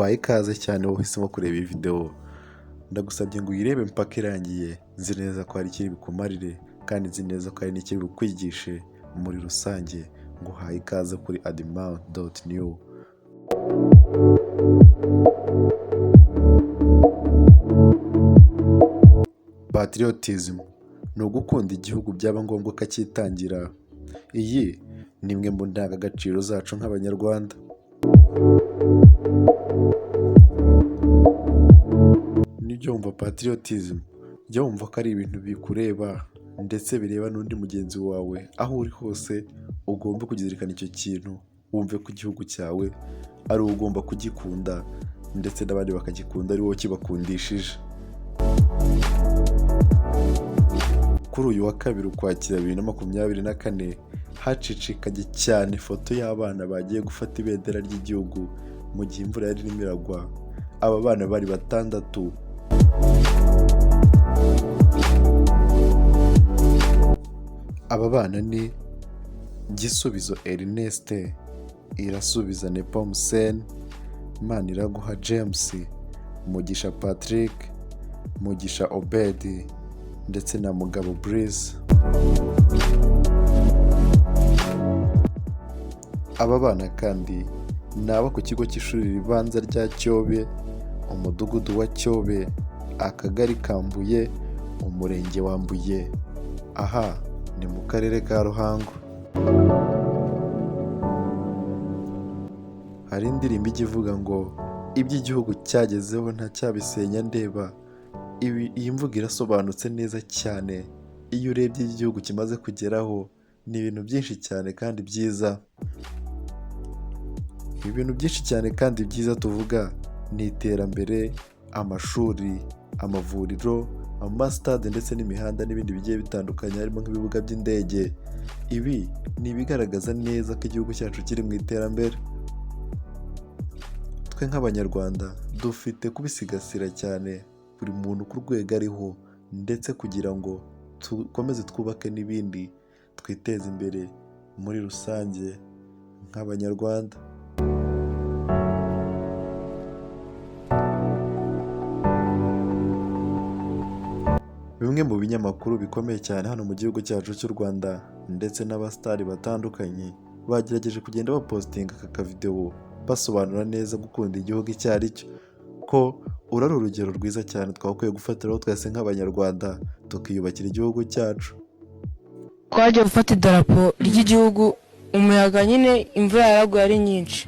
nguhaye ikaze cyane wowe uhisemo kureba iyi video, ndagusabye ngo uyirebe mpaka irangiye. Nzi neza ko hari ikiri bukumarire kandi nzi neza ko hari n'ikiri bukwigishe muri rusange. Nguhaye ikaze kuri adimount.new. Patriotism ni ugukunda igihugu byaba ngombwa ukacyitangira. Iyi ni imwe mu ndangagaciro zacu nk'abanyarwanda. Nijya wumva patriotism, jya wumva ko ari ibintu bikureba ndetse bireba n'undi mugenzi wawe. Aho uri hose ugomba kuzirikana icyo kintu, wumve ko igihugu cyawe ari wowe ugomba kugikunda ndetse n'abandi bakagikunda ari wowe kibakundishije. Kuri uyu wa kabiri Ukwakira 2024 hacicikanye cyane ifoto y'abana bagiye gufata ibendera ry'igihugu mu gihe imvura yari irimo iragwa. Aba bana bari 6. Aba bana ni Gisubizo Ernest, Irasubiza Nepomucene, Maniraguha James, Mugisha Patrick, Mugisha Obed ndetse na Mugabo Breeze. Aba bana kandi ni abo ku kigo cy'ishuri ribanza rya Cyobe, umudugudu wa Cyobe, akagari ka Mbuye, umurenge wa Mbuye. Aha ni mu karere ka Ruhango. Hari indirimbo ijya ivuga ngo iby'igihugu cyagezeho ntacyabisenya ndeba. Iyi mvugo irasobanutse neza cyane. Iyo urebye igihugu kimaze kugeraho ni ibintu byinshi cyane kandi byiza. Ibintu byinshi cyane kandi byiza tuvuga ni iterambere, amashuri, amavuriro, amasitade ndetse n'imihanda n'ibindi bigiye bitandukanye, harimo nk'ibibuga by'indege. Ibi ni ibigaragaza neza ko igihugu cyacu kiri mu iterambere. Twe nk'abanyarwanda dufite kubisigasira cyane, buri muntu ku rwego ariho, ndetse kugira ngo dukomeze twubake n'ibindi, twiteze imbere muri rusange nk'abanyarwanda. Bimwe mu binyamakuru bikomeye cyane hano mu gihugu cyacu cy'u Rwanda ndetse n'abasitari batandukanye bagerageje kugenda bapostinga aka kavideo basobanura neza gukunda igihugu icyo ari cyo, ko uru ari urugero rwiza cyane twakwiye gufatiraho twese nk'abanyarwanda tukiyubakira igihugu cyacu. Twaje gufata idarapo ry'igihugu, umuyaga nyine imvura yaraguye ari nyinshi,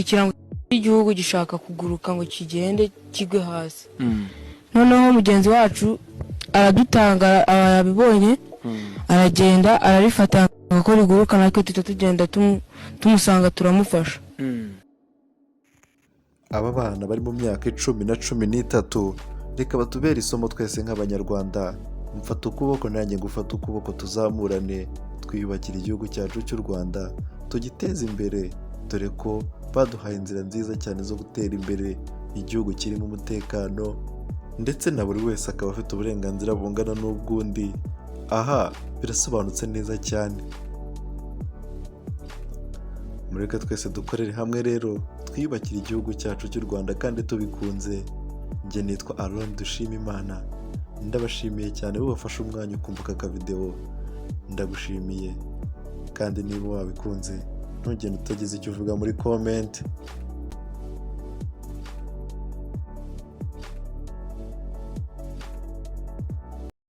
ikirango cy'igihugu gishaka kuguruka ngo kigende kigwe hasi. Noneho mugenzi wacu aradutanga, yabibonye aragenda ararifata ngo riguruka, natwe tugenda tumusanga turamufasha. Aba bana bari mu myaka 10 na 13 reka batubere isomo twese nk'abanyarwanda. Mfata ukuboko nanjye ngufata ukuboko, tuzamurane twiyubakira igihugu cyacu cy'u Rwanda, tugiteze imbere, dore ko baduhaye inzira nziza cyane zo gutera imbere igihugu kirimo umutekano ndetse na buri wese akaba afite uburenganzira bungana n'ubw'undi. Aha birasobanutse neza cyane. Mureka twese dukorere hamwe rero twiyubakira igihugu cyacu cy'u Rwanda kandi tubikunze. Njye nitwa Aaron Dushimimana, ndabashimiye cyane bo bafashe umwanya ukumva aka video. Ndagushimiye kandi niba wabikunze ntugende utagize icyo uvuga muri comment.